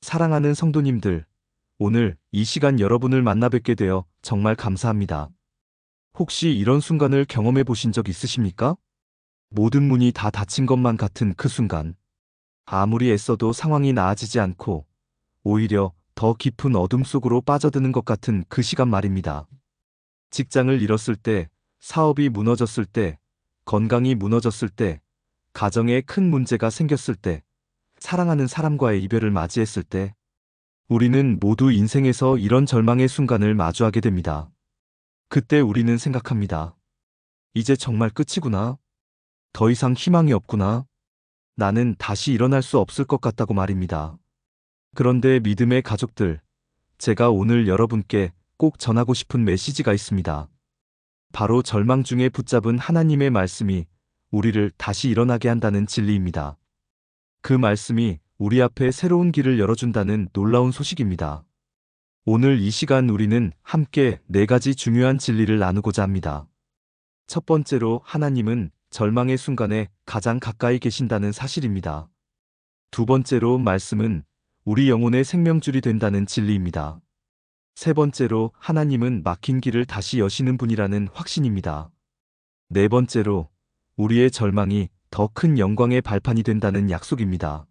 사랑하는 성도님들, 오늘 이 시간 여러분을 만나 뵙게 되어 정말 감사합니다. 혹시 이런 순간을 경험해 보신 적 있으십니까? 모든 문이 다 닫힌 것만 같은 그 순간. 아무리 애써도 상황이 나아지지 않고 오히려 더 깊은 어둠 속으로 빠져드는 것 같은 그 시간 말입니다. 직장을 잃었을 때, 사업이 무너졌을 때, 건강이 무너졌을 때, 가정에 큰 문제가 생겼을 때, 사랑하는 사람과의 이별을 맞이했을 때, 우리는 모두 인생에서 이런 절망의 순간을 마주하게 됩니다. 그때 우리는 생각합니다. 이제 정말 끝이구나. 더 이상 희망이 없구나. 나는 다시 일어날 수 없을 것 같다고 말입니다. 그런데 믿음의 가족들, 제가 오늘 여러분께 꼭 전하고 싶은 메시지가 있습니다. 바로 절망 중에 붙잡은 하나님의 말씀이 우리를 다시 일어나게 한다는 진리입니다. 그 말씀이 우리 앞에 새로운 길을 열어준다는 놀라운 소식입니다. 오늘 이 시간 우리는 함께 네 가지 중요한 진리를 나누고자 합니다. 첫 번째로 하나님은 절망의 순간에 가장 가까이 계신다는 사실입니다. 두 번째로 말씀은 우리 영혼의 생명줄이 된다는 진리입니다. 세 번째로 하나님은 막힌 길을 다시 여시는 분이라는 확신입니다. 네 번째로 우리의 절망이 더 큰 영광의 발판이 된다는 약속입니다.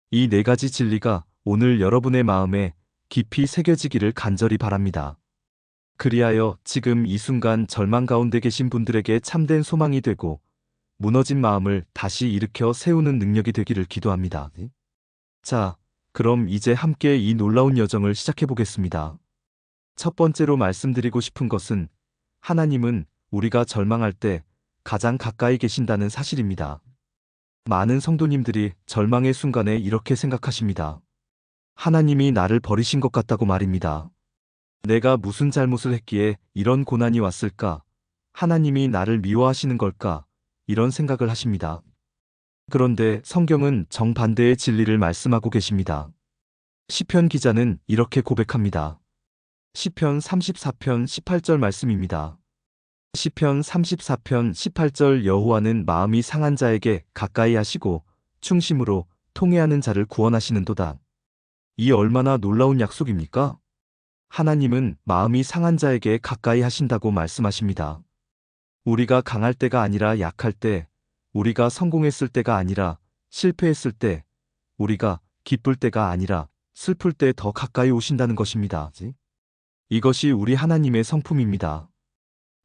이 네 가지 진리가 오늘 여러분의 마음에 깊이 새겨지기를 간절히 바랍니다. 그리하여 지금 이 순간 절망 가운데 계신 분들에게 참된 소망이 되고 무너진 마음을 다시 일으켜 세우는 능력이 되기를 기도합니다. 자, 그럼 이제 함께 이 놀라운 여정을 시작해 보겠습니다. 첫 번째로 말씀드리고 싶은 것은 하나님은 우리가 절망할 때 가장 가까이 계신다는 사실입니다. 많은 성도님들이 절망의 순간에 이렇게 생각하십니다. 하나님이 나를 버리신 것 같다고 말입니다. 내가 무슨 잘못을 했기에 이런 고난이 왔을까? 하나님이 나를 미워하시는 걸까? 이런 생각을 하십니다. 그런데 성경은 정반대의 진리를 말씀하고 계십니다. 시편 기자는 이렇게 고백합니다. 시편 34편 18절 말씀입니다. 시편 34편 18절 여호와는 마음이 상한 자에게 가까이 하시고 충심으로 통회하는 자를 구원하시는도다. 이 얼마나 놀라운 약속입니까? 하나님은 마음이 상한 자에게 가까이 하신다고 말씀하십니다. 우리가 강할 때가 아니라 약할 때, 우리가 성공했을 때가 아니라 실패했을 때, 우리가 기쁠 때가 아니라 슬플 때 더 가까이 오신다는 것입니다. 이것이 우리 하나님의 성품입니다.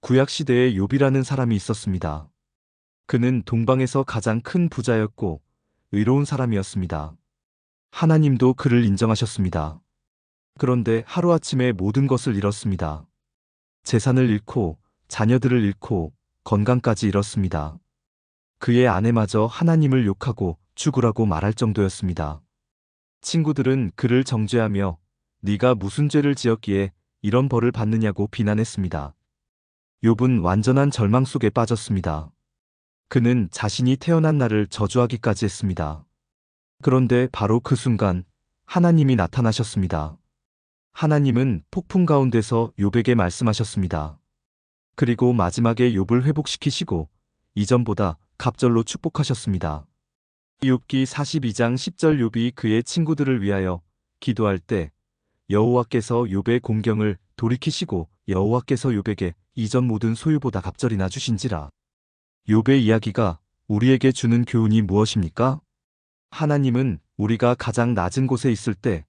구약시대에 욥이라는 사람이 있었습니다. 그는 동방에서 가장 큰 부자였고 의로운 사람이었습니다. 하나님도 그를 인정하셨습니다. 그런데 하루아침에 모든 것을 잃었습니다. 재산을 잃고 자녀들을 잃고 건강까지 잃었습니다. 그의 아내마저 하나님을 욕하고 죽으라고 말할 정도였습니다. 친구들은 그를 정죄하며 네가 무슨 죄를 지었기에 이런 벌을 받느냐고 비난했습니다. 욥은 완전한 절망 속에 빠졌습니다. 그는 자신이 태어난 날을 저주하기까지 했습니다. 그런데 바로 그 순간 하나님이 나타나셨습니다. 하나님은 폭풍 가운데서 욥에게 말씀하셨습니다. 그리고 마지막에 욥을 회복시키시고 이전보다 갑절로 축복하셨습니다. 욥기 42장 10절 욥이 그의 친구들을 위하여 기도할 때 여호와께서 욥의 공경을 돌이키시고 여호와께서 욥에게 이전 모든 소유보다 갑절이나 주신지라. 욥의 이야기가 우리에게 주는 교훈이 무엇입니까? 하나님은 우리가 가장 낮은 곳에 있을 때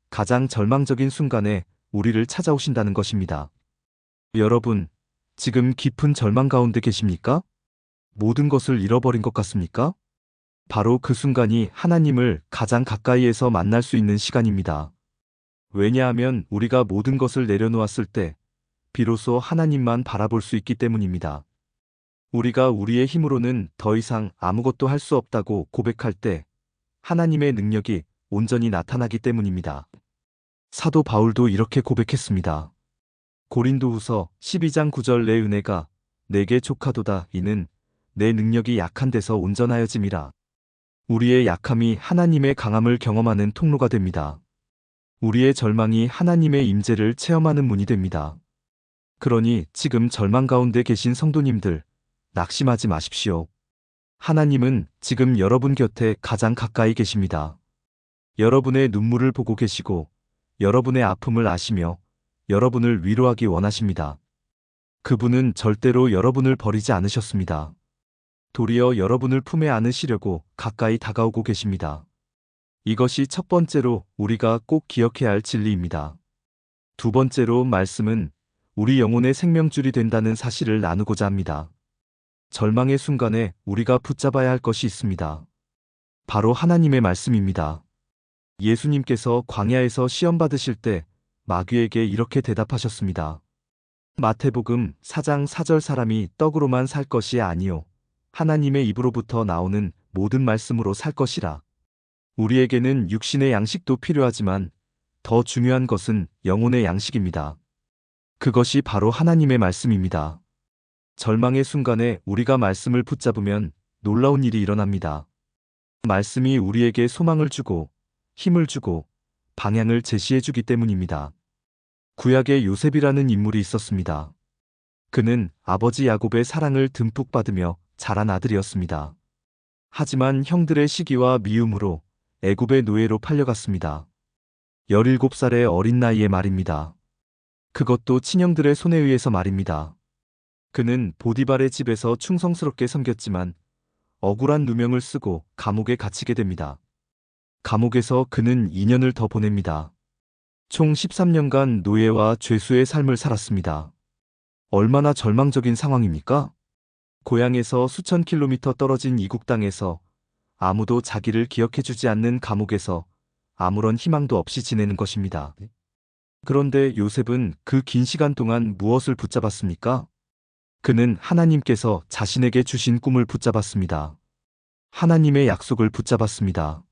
가장 절망적인 순간에 우리를 찾아오신다는 것입니다. 여러분, 지금 깊은 절망 가운데 계십니까? 모든 것을 잃어버린 것 같습니까? 바로 그 순간이 하나님을 가장 가까이에서 만날 수 있는 시간입니다. 왜냐하면 우리가 모든 것을 내려놓았을 때 비로소 하나님만 바라볼 수 있기 때문입니다. 우리가 우리의 힘으로는 더 이상 아무것도 할 수 없다고 고백할 때 하나님의 능력이 온전히 나타나기 때문입니다. 사도 바울도 이렇게 고백했습니다. 고린도후서 12장 9절 내 은혜가 내게 족하도다 이는 내 능력이 약한 데서 온전하여짐이라. 우리의 약함이 하나님의 강함을 경험하는 통로가 됩니다. 우리의 절망이 하나님의 임재를 체험하는 문이 됩니다. 그러니 지금 절망 가운데 계신 성도님들, 낙심하지 마십시오. 하나님은 지금 여러분 곁에 가장 가까이 계십니다. 여러분의 눈물을 보고 계시고 여러분의 아픔을 아시며 여러분을 위로하기 원하십니다. 그분은 절대로 여러분을 버리지 않으셨습니다. 도리어 여러분을 품에 안으시려고 가까이 다가오고 계십니다. 이것이 첫 번째로 우리가 꼭 기억해야 할 진리입니다. 두 번째로 말씀은 우리 영혼의 생명줄이 된다는 사실을 나누고자 합니다. 절망의 순간에 우리가 붙잡아야 할 것이 있습니다. 바로 하나님의 말씀입니다. 예수님께서 광야에서 시험 받으실 때 마귀에게 이렇게 대답하셨습니다. 마태복음 4장 4절 사람이 떡으로만 살 것이 아니요 하나님의 입으로부터 나오는 모든 말씀으로 살 것이라. 우리에게는 육신의 양식도 필요하지만 더 중요한 것은 영혼의 양식입니다. 그것이 바로 하나님의 말씀입니다. 절망의 순간에 우리가 말씀을 붙잡으면 놀라운 일이 일어납니다. 말씀이 우리에게 소망을 주고 힘을 주고 방향을 제시해 주기 때문입니다. 구약에 요셉이라는 인물이 있었습니다. 그는 아버지 야곱의 사랑을 듬뿍 받으며 자란 아들이었습니다. 하지만 형들의 시기와 미움으로 애굽의 노예로 팔려갔습니다. 17살의 어린 나이에 말입니다. 그것도 친형들의 손에 의해서 말입니다. 그는 보디발의 집에서 충성스럽게 섬겼지만 억울한 누명을 쓰고 감옥에 갇히게 됩니다. 감옥에서 그는 2년을 더 보냅니다. 총 13년간 노예와 죄수의 삶을 살았습니다. 얼마나 절망적인 상황입니까? 고향에서 수천 킬로미터 떨어진 이국 땅에서 아무도 자기를 기억해주지 않는 감옥에서 아무런 희망도 없이 지내는 것입니다. 그런데 요셉은 그 긴 시간 동안 무엇을 붙잡았습니까? 그는 하나님께서 자신에게 주신 꿈을 붙잡았습니다. 하나님의 약속을 붙잡았습니다.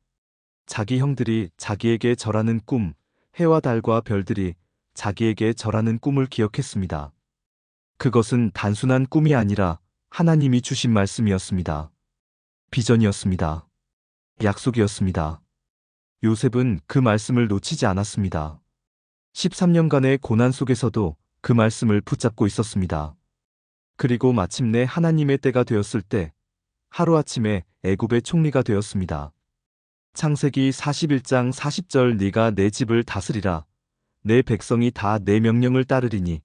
자기 형들이 자기에게 절하는 꿈, 해와 달과 별들이 자기에게 절하는 꿈을 기억했습니다. 그것은 단순한 꿈이 아니라 하나님이 주신 말씀이었습니다. 비전이었습니다. 약속이었습니다. 요셉은 그 말씀을 놓치지 않았습니다. 13년간의 고난 속에서도 그 말씀을 붙잡고 있었습니다. 그리고 마침내 하나님의 때가 되었을 때 하루아침에 애굽의 총리가 되었습니다. 창세기 41장 40절 네가 내 집을 다스리라. 내 백성이 다 내 명령을 따르리니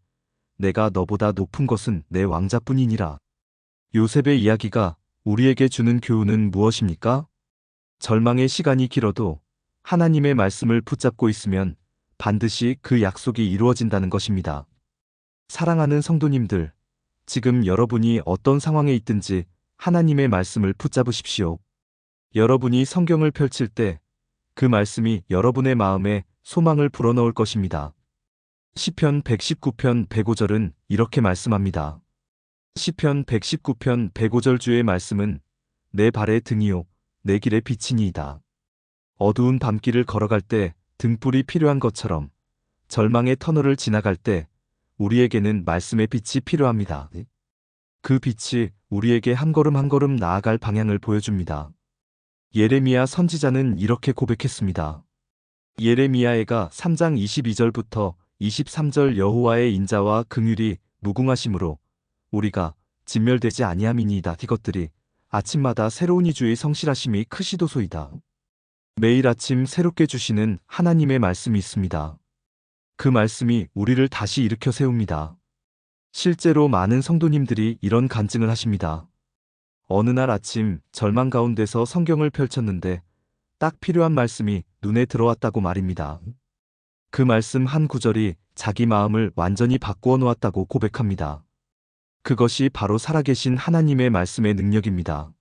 내가 너보다 높은 것은 내 왕자뿐이니라. 요셉의 이야기가 우리에게 주는 교훈은 무엇입니까? 절망의 시간이 길어도 하나님의 말씀을 붙잡고 있으면 반드시 그 약속이 이루어진다는 것입니다. 사랑하는 성도님들, 지금 여러분이 어떤 상황에 있든지 하나님의 말씀을 붙잡으십시오. 여러분이 성경을 펼칠 때 그 말씀이 여러분의 마음에 소망을 불어넣을 것입니다. 시편 119편 105절은 이렇게 말씀합니다. 시편 119편 105절 주의 말씀은 내 발의 등이요 내 길의 빛이니이다. 어두운 밤길을 걸어갈 때 등불이 필요한 것처럼 절망의 터널을 지나갈 때 우리에게는 말씀의 빛이 필요합니다. 그 빛이 우리에게 한 걸음 한 걸음 나아갈 방향을 보여줍니다. 예레미야 선지자는 이렇게 고백했습니다. 예레미야에가 3장 22절부터 23절 여호와의 인자와 긍휼이 무궁하심으로 우리가 진멸되지 아니함이니이다. 이것들이 아침마다 새로운 이주의 성실하심이 크시도소이다. 매일 아침 새롭게 주시는 하나님의 말씀이 있습니다. 그 말씀이 우리를 다시 일으켜 세웁니다. 실제로 많은 성도님들이 이런 간증을 하십니다. 어느 날 아침 절망 가운데서 성경을 펼쳤는데 딱 필요한 말씀이 눈에 들어왔다고 말입니다. 그 말씀 한 구절이 자기 마음을 완전히 바꾸어 놓았다고 고백합니다. 그것이 바로 살아계신 하나님의 말씀의 능력입니다.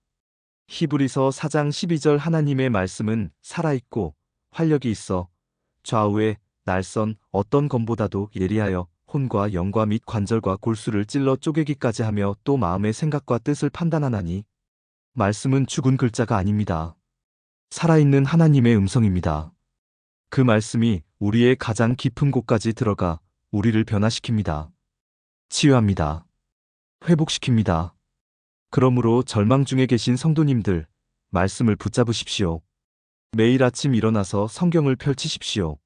히브리서 4장 12절 하나님의 말씀은 살아있고 활력이 있어 좌우에 날선 어떤 검보다도 예리하여 혼과 영과 및 관절과 골수를 찔러 쪼개기까지 하며 또 마음의 생각과 뜻을 판단하나니 말씀은 죽은 글자가 아닙니다. 살아있는 하나님의 음성입니다. 그 말씀이 우리의 가장 깊은 곳까지 들어가 우리를 변화시킵니다. 치유합니다. 회복시킵니다. 그러므로 절망 중에 계신 성도님들, 말씀을 붙잡으십시오. 매일 아침 일어나서 성경을 펼치십시오.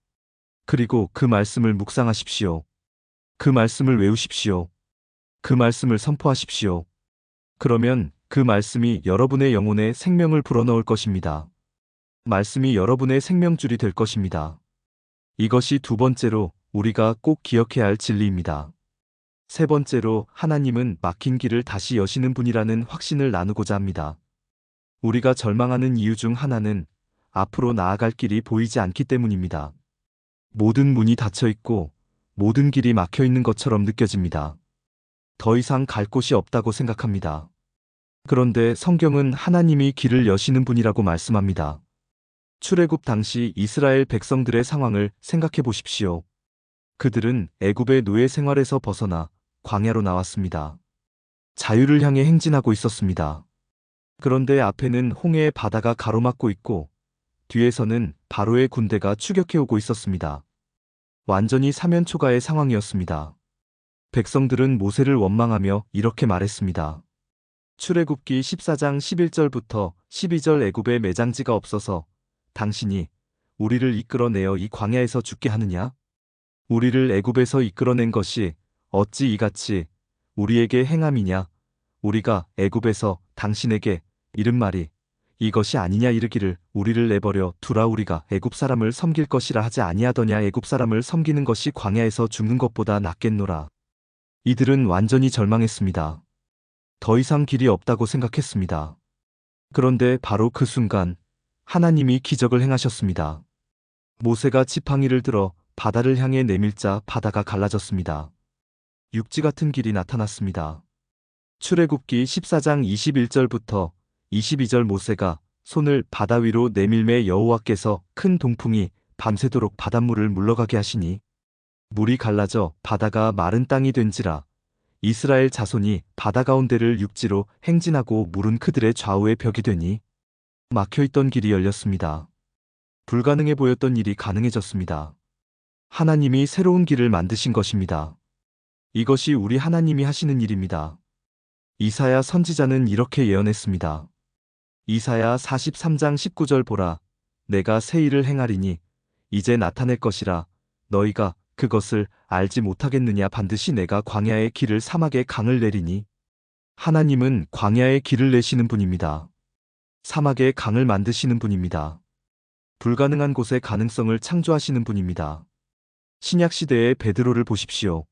그리고 그 말씀을 묵상하십시오. 그 말씀을 외우십시오. 그 말씀을 선포하십시오. 그러면 그 말씀이 여러분의 영혼에 생명을 불어넣을 것입니다. 말씀이 여러분의 생명줄이 될 것입니다. 이것이 두 번째로 우리가 꼭 기억해야 할 진리입니다. 세 번째로 하나님은 막힌 길을 다시 여시는 분이라는 확신을 나누고자 합니다. 우리가 절망하는 이유 중 하나는 앞으로 나아갈 길이 보이지 않기 때문입니다. 모든 문이 닫혀 있고 모든 길이 막혀 있는 것처럼 느껴집니다. 더 이상 갈 곳이 없다고 생각합니다. 그런데 성경은 하나님이 길을 여시는 분이라고 말씀합니다. 출애굽 당시 이스라엘 백성들의 상황을 생각해 보십시오. 그들은 애굽의 노예 생활에서 벗어나 광야로 나왔습니다. 자유를 향해 행진하고 있었습니다. 그런데 앞에는 홍해의 바다가 가로막고 있고 뒤에서는 바로의 군대가 추격해오고 있었습니다. 완전히 사면초가의 상황이었습니다. 백성들은 모세를 원망하며 이렇게 말했습니다. 출애굽기 14장 11절부터 12절 애굽에 매장지가 없어서 당신이 우리를 이끌어내어 이 광야에서 죽게 하느냐? 우리를 애굽에서 이끌어낸 것이 어찌 이같이 우리에게 행함이냐? 우리가 애굽에서 당신에게 이른 말이 이것이 아니냐 이르기를 우리를 내버려 두라 우리가 애굽 사람을 섬길 것이라 하지 아니하더냐 애굽 사람을 섬기는 것이 광야에서 죽는 것보다 낫겠노라. 이들은 완전히 절망했습니다. 더 이상 길이 없다고 생각했습니다. 그런데 바로 그 순간 하나님이 기적을 행하셨습니다. 모세가 지팡이를 들어 바다를 향해 내밀자 바다가 갈라졌습니다. 육지 같은 길이 나타났습니다. 출애굽기 14장 21절부터 22절 모세가 손을 바다 위로 내밀매 여호와께서 큰 동풍이 밤새도록 바닷물을 물러가게 하시니 물이 갈라져 바다가 마른 땅이 된지라 이스라엘 자손이 바다 가운데를 육지로 행진하고 물은 그들의 좌우에 벽이 되니 막혀있던 길이 열렸습니다. 불가능해 보였던 일이 가능해졌습니다. 하나님이 새로운 길을 만드신 것입니다. 이것이 우리 하나님이 하시는 일입니다. 이사야 선지자는 이렇게 예언했습니다. 이사야 43장 19절 보라, 내가 새 일을 행하리니 이제 나타낼 것이라 너희가 그것을 알지 못하겠느냐 반드시 내가 광야의 길을 사막의 강을 내리니 하나님은 광야의 길을 내시는 분입니다. 사막의 강을 만드시는 분입니다. 불가능한 곳의 가능성을 창조하시는 분입니다. 신약시대의 베드로를 보십시오.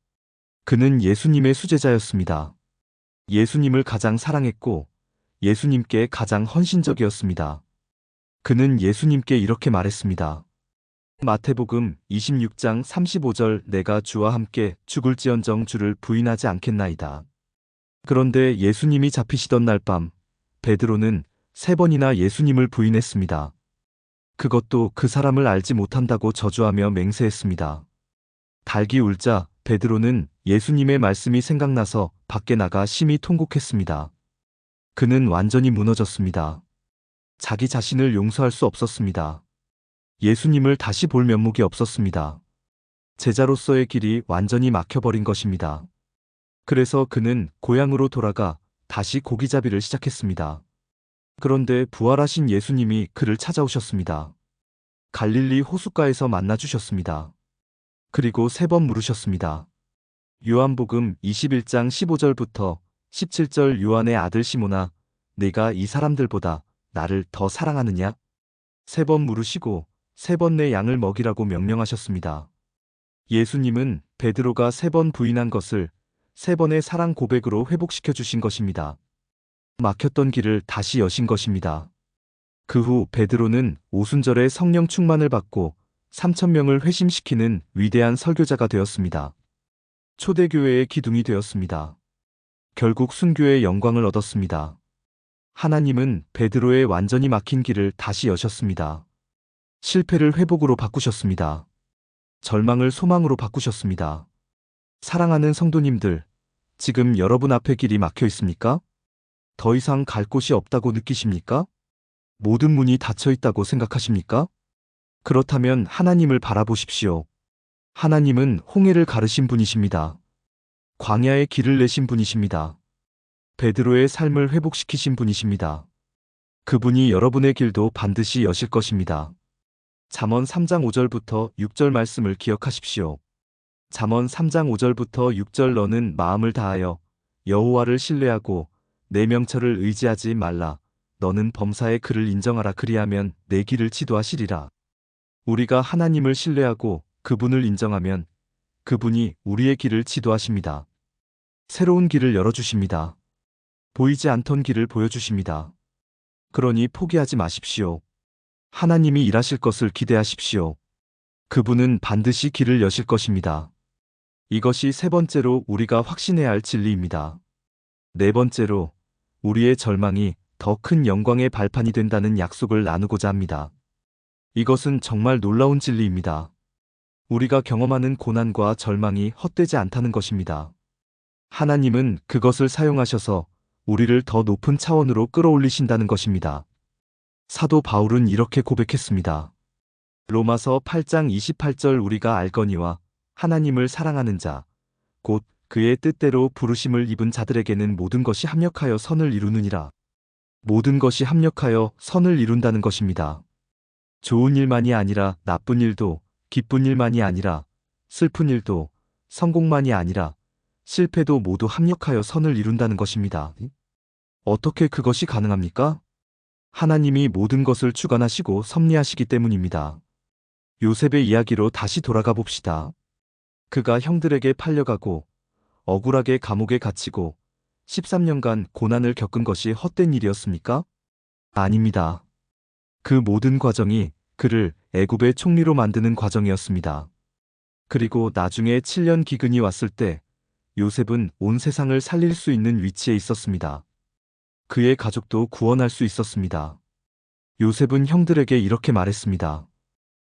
그는 예수님의 수제자였습니다. 예수님을 가장 사랑했고 예수님께 가장 헌신적이었습니다. 그는 예수님께 이렇게 말했습니다. 마태복음 26장 35절 내가 주와 함께 죽을지언정 주를 부인하지 않겠나이다. 그런데 예수님이 잡히시던 날 밤 베드로는 3번이나 예수님을 부인했습니다. 그것도 그 사람을 알지 못한다고 저주하며 맹세했습니다. 닭이 울자 베드로는 예수님의 말씀이 생각나서 밖에 나가 심히 통곡했습니다. 그는 완전히 무너졌습니다. 자기 자신을 용서할 수 없었습니다. 예수님을 다시 볼 면목이 없었습니다. 제자로서의 길이 완전히 막혀버린 것입니다. 그래서 그는 고향으로 돌아가 다시 고기잡이를 시작했습니다. 그런데 부활하신 예수님이 그를 찾아오셨습니다. 갈릴리 호숫가에서 만나주셨습니다. 그리고 3번 물으셨습니다. 요한복음 21장 15절부터 17절 요한의 아들 시몬아, 네가 이 사람들보다 나를 더 사랑하느냐? 3번 물으시고 3번 내 양을 먹이라고 명령하셨습니다. 예수님은 베드로가 3번 부인한 것을 3번의 사랑 고백으로 회복시켜 주신 것입니다. 막혔던 길을 다시 여신 것입니다. 그 후 베드로는 오순절에 성령 충만을 받고 3,000명을 회심시키는 위대한 설교자가 되었습니다. 초대교회의 기둥이 되었습니다. 결국 순교의 영광을 얻었습니다. 하나님은 베드로의 완전히 막힌 길을 다시 여셨습니다. 실패를 회복으로 바꾸셨습니다. 절망을 소망으로 바꾸셨습니다. 사랑하는 성도님들, 지금 여러분 앞에 길이 막혀 있습니까? 더 이상 갈 곳이 없다고 느끼십니까? 모든 문이 닫혀 있다고 생각하십니까? 그렇다면 하나님을 바라보십시오. 하나님은 홍해를 가르신 분이십니다. 광야의 길을 내신 분이십니다. 베드로의 삶을 회복시키신 분이십니다. 그분이 여러분의 길도 반드시 여실 것입니다. 잠언 3장 5절부터 6절 말씀을 기억하십시오. 잠언 3장 5절부터 6절 너는 마음을 다하여 여호와를 신뢰하고 내 명철을 의지하지 말라. 너는 범사의 그를 인정하라. 그리하면 내 길을 지도하시리라. 우리가 하나님을 신뢰하고 그분을 인정하면 그분이 우리의 길을 지도하십니다. 새로운 길을 열어주십니다. 보이지 않던 길을 보여주십니다. 그러니 포기하지 마십시오. 하나님이 일하실 것을 기대하십시오. 그분은 반드시 길을 여실 것입니다. 이것이 세 번째로 우리가 확신해야 할 진리입니다. 네 번째로 우리의 절망이 더 큰 영광의 발판이 된다는 약속을 나누고자 합니다. 이것은 정말 놀라운 진리입니다. 우리가 경험하는 고난과 절망이 헛되지 않다는 것입니다. 하나님은 그것을 사용하셔서 우리를 더 높은 차원으로 끌어올리신다는 것입니다. 사도 바울은 이렇게 고백했습니다. 로마서 8장 28절 우리가 알거니와 하나님을 사랑하는 자, 곧 그의 뜻대로 부르심을 입은 자들에게는 모든 것이 합력하여 선을 이루느니라. 모든 것이 합력하여 선을 이룬다는 것입니다. 좋은 일만이 아니라 나쁜 일도, 기쁜 일만이 아니라 슬픈 일도, 성공만이 아니라 실패도 모두 합력하여 선을 이룬다는 것입니다. 어떻게 그것이 가능합니까? 하나님이 모든 것을 주관하시고 섭리하시기 때문입니다. 요셉의 이야기로 다시 돌아가 봅시다. 그가 형들에게 팔려가고 억울하게 감옥에 갇히고 13년간 고난을 겪은 것이 헛된 일이었습니까? 아닙니다. 그 모든 과정이 그를 애굽의 총리로 만드는 과정이었습니다. 그리고 나중에 7년 기근이 왔을 때 요셉은 온 세상을 살릴 수 있는 위치에 있었습니다. 그의 가족도 구원할 수 있었습니다. 요셉은 형들에게 이렇게 말했습니다.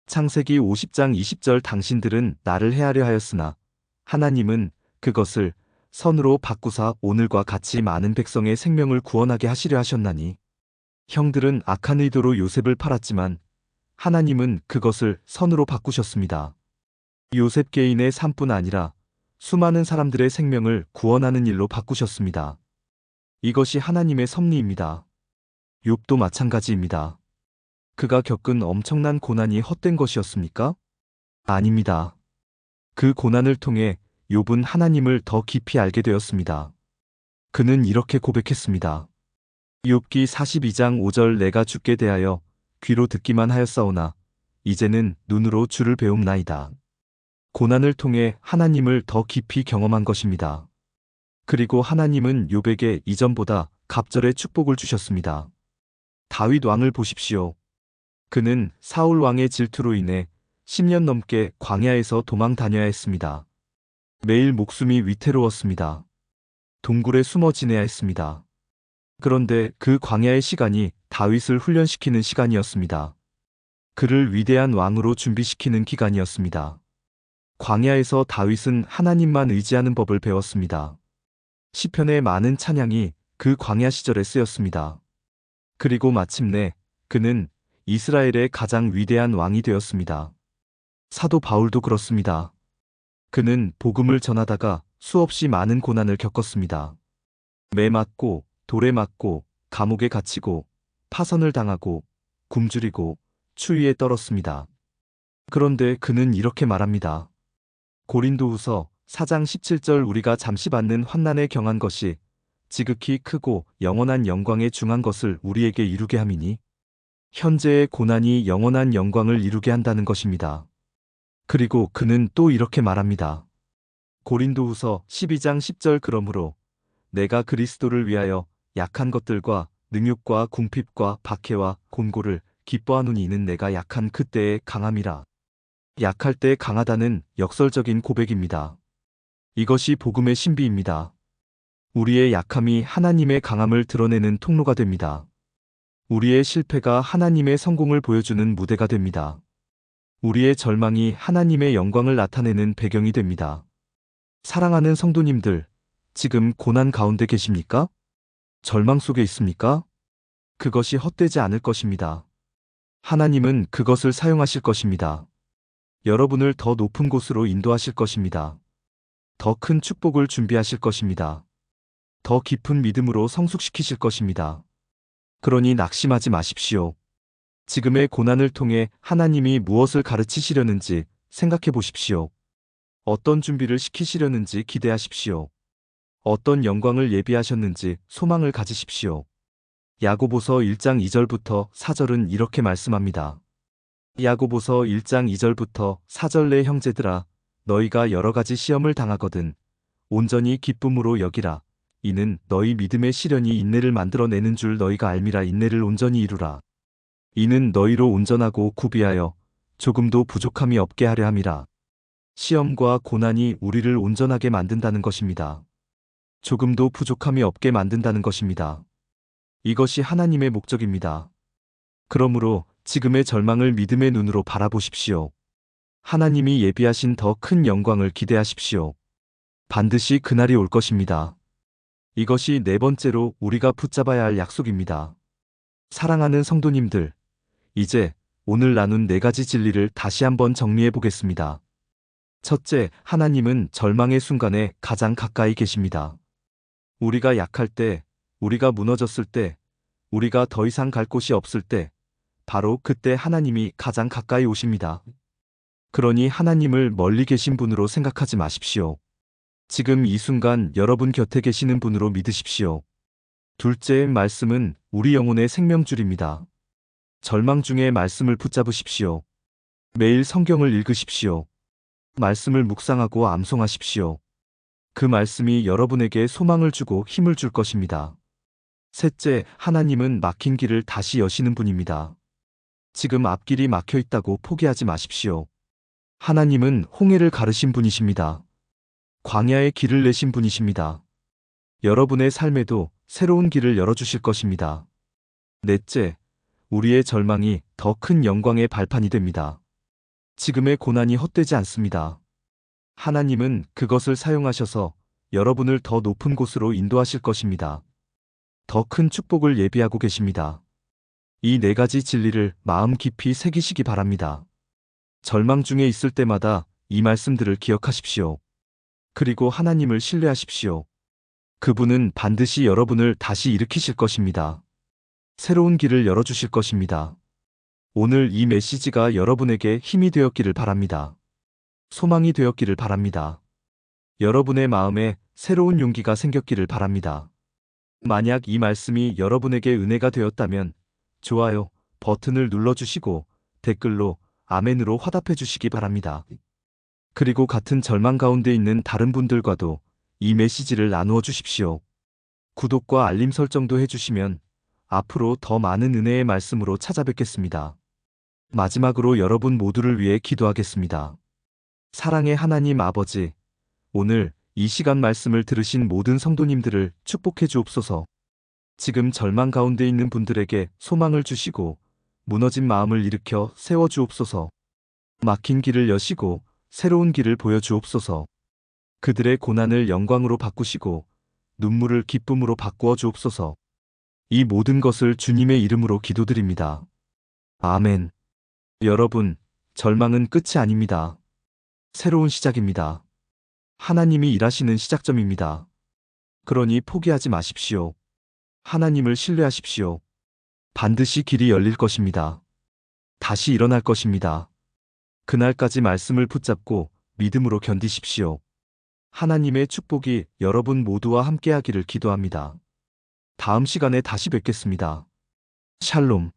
창세기 50장 20절 당신들은 나를 해하려 하였으나 하나님은 그것을 선으로 바꾸사 오늘과 같이 많은 백성의 생명을 구원하게 하시려 하셨나니. 형들은 악한 의도로 요셉을 팔았지만 하나님은 그것을 선으로 바꾸셨습니다. 요셉 개인의 삶뿐 아니라 수많은 사람들의 생명을 구원하는 일로 바꾸셨습니다. 이것이 하나님의 섭리입니다. 욥도 마찬가지입니다. 그가 겪은 엄청난 고난이 헛된 것이었습니까? 아닙니다. 그 고난을 통해 욥은 하나님을 더 깊이 알게 되었습니다. 그는 이렇게 고백했습니다. 욥기 42장 5절 내가 주께 대하여 귀로 듣기만 하였사오나 이제는 눈으로 주를 배움나이다. 고난을 통해 하나님을 더 깊이 경험한 것입니다. 그리고 하나님은 욥에게 이전보다 갑절의 축복을 주셨습니다. 다윗 왕을 보십시오. 그는 사울 왕의 질투로 인해 10년 넘게 광야에서 도망 다녀야 했습니다. 매일 목숨이 위태로웠습니다. 동굴에 숨어 지내야 했습니다. 그런데 그 광야의 시간이 다윗을 훈련시키는 시간이었습니다. 그를 위대한 왕으로 준비시키는 기간이었습니다. 광야에서 다윗은 하나님만 의지하는 법을 배웠습니다. 시편의 많은 찬양이 그 광야 시절에 쓰였습니다. 그리고 마침내 그는 이스라엘의 가장 위대한 왕이 되었습니다. 사도 바울도 그렇습니다. 그는 복음을 전하다가 수없이 많은 고난을 겪었습니다. 매 맞고 돌에 맞고 감옥에 갇히고 파선을 당하고 굶주리고 추위에 떨었습니다. 그런데 그는 이렇게 말합니다. 고린도후서 4장 17절 우리가 잠시 받는 환난에 경한 것이 지극히 크고 영원한 영광에 중한 것을 우리에게 이루게 함이니 현재의 고난이 영원한 영광을 이루게 한다는 것입니다. 그리고 그는 또 이렇게 말합니다. 고린도후서 12장 10절 그러므로 내가 그리스도를 위하여 약한 것들과 능욕과 궁핍과 박해와 곤고를 기뻐하노니 이는 내가 약한 그때의 강함이라. 약할 때 강하다는 역설적인 고백입니다. 이것이 복음의 신비입니다. 우리의 약함이 하나님의 강함을 드러내는 통로가 됩니다. 우리의 실패가 하나님의 성공을 보여주는 무대가 됩니다. 우리의 절망이 하나님의 영광을 나타내는 배경이 됩니다. 사랑하는 성도님들, 지금 고난 가운데 계십니까? 절망 속에 있습니까? 그것이 헛되지 않을 것입니다. 하나님은 그것을 사용하실 것입니다. 여러분을 더 높은 곳으로 인도하실 것입니다. 더 큰 축복을 준비하실 것입니다. 더 깊은 믿음으로 성숙시키실 것입니다. 그러니 낙심하지 마십시오. 지금의 고난을 통해 하나님이 무엇을 가르치시려는지 생각해 보십시오. 어떤 준비를 시키시려는지 기대하십시오. 어떤 영광을 예비하셨는지 소망을 가지십시오. 야고보서 1장 2절부터 4절은 이렇게 말씀합니다. 야고보서 1장 2절부터 4절 내 형제들아 너희가 여러 가지 시험을 당하거든 온전히 기쁨으로 여기라. 이는 너희 믿음의 시련이 인내를 만들어내는 줄 너희가 알미라. 인내를 온전히 이루라. 이는 너희로 온전하고 구비하여 조금도 부족함이 없게 하려 함이라. 시험과 고난이 우리를 온전하게 만든다는 것입니다. 조금도 부족함이 없게 만든다는 것입니다. 이것이 하나님의 목적입니다. 그러므로 지금의 절망을 믿음의 눈으로 바라보십시오. 하나님이 예비하신 더 큰 영광을 기대하십시오. 반드시 그날이 올 것입니다. 이것이 네 번째로 우리가 붙잡아야 할 약속입니다. 사랑하는 성도님들, 이제 오늘 나눈 네 가지 진리를 다시 한번 정리해 보겠습니다. 첫째, 하나님은 절망의 순간에 가장 가까이 계십니다. 우리가 약할 때, 우리가 무너졌을 때, 우리가 더 이상 갈 곳이 없을 때, 바로 그때 하나님이 가장 가까이 오십니다. 그러니 하나님을 멀리 계신 분으로 생각하지 마십시오. 지금 이 순간 여러분 곁에 계시는 분으로 믿으십시오. 둘째, 말씀은 우리 영혼의 생명줄입니다. 절망 중에 말씀을 붙잡으십시오. 매일 성경을 읽으십시오. 말씀을 묵상하고 암송하십시오. 그 말씀이 여러분에게 소망을 주고 힘을 줄 것입니다. 셋째, 하나님은 막힌 길을 다시 여시는 분입니다. 지금 앞길이 막혀 있다고 포기하지 마십시오. 하나님은 홍해를 가르신 분이십니다. 광야의 길을 내신 분이십니다. 여러분의 삶에도 새로운 길을 열어주실 것입니다. 넷째, 우리의 절망이 더 큰 영광의 발판이 됩니다. 지금의 고난이 헛되지 않습니다. 하나님은 그것을 사용하셔서 여러분을 더 높은 곳으로 인도하실 것입니다. 더 큰 축복을 예비하고 계십니다. 이 네 가지 진리를 마음 깊이 새기시기 바랍니다. 절망 중에 있을 때마다 이 말씀들을 기억하십시오. 그리고 하나님을 신뢰하십시오. 그분은 반드시 여러분을 다시 일으키실 것입니다. 새로운 길을 열어주실 것입니다. 오늘 이 메시지가 여러분에게 힘이 되었기를 바랍니다. 소망이 되었기를 바랍니다. 여러분의 마음에 새로운 용기가 생겼기를 바랍니다. 만약 이 말씀이 여러분에게 은혜가 되었다면 좋아요 버튼을 눌러주시고 댓글로 아멘으로 화답해 주시기 바랍니다. 그리고 같은 절망 가운데 있는 다른 분들과도 이 메시지를 나누어 주십시오. 구독과 알림 설정도 해주시면 앞으로 더 많은 은혜의 말씀으로 찾아뵙겠습니다. 마지막으로 여러분 모두를 위해 기도하겠습니다. 사랑의 하나님 아버지, 오늘 이 시간 말씀을 들으신 모든 성도님들을 축복해 주옵소서. 지금 절망 가운데 있는 분들에게 소망을 주시고 무너진 마음을 일으켜 세워 주옵소서. 막힌 길을 여시고 새로운 길을 보여 주옵소서. 그들의 고난을 영광으로 바꾸시고 눈물을 기쁨으로 바꾸어 주옵소서. 이 모든 것을 주님의 이름으로 기도드립니다. 아멘. 여러분, 절망은 끝이 아닙니다. 새로운 시작입니다. 하나님이 일하시는 시작점입니다. 그러니 포기하지 마십시오. 하나님을 신뢰하십시오. 반드시 길이 열릴 것입니다. 다시 일어날 것입니다. 그날까지 말씀을 붙잡고 믿음으로 견디십시오. 하나님의 축복이 여러분 모두와 함께하기를 기도합니다. 다음 시간에 다시 뵙겠습니다. 샬롬.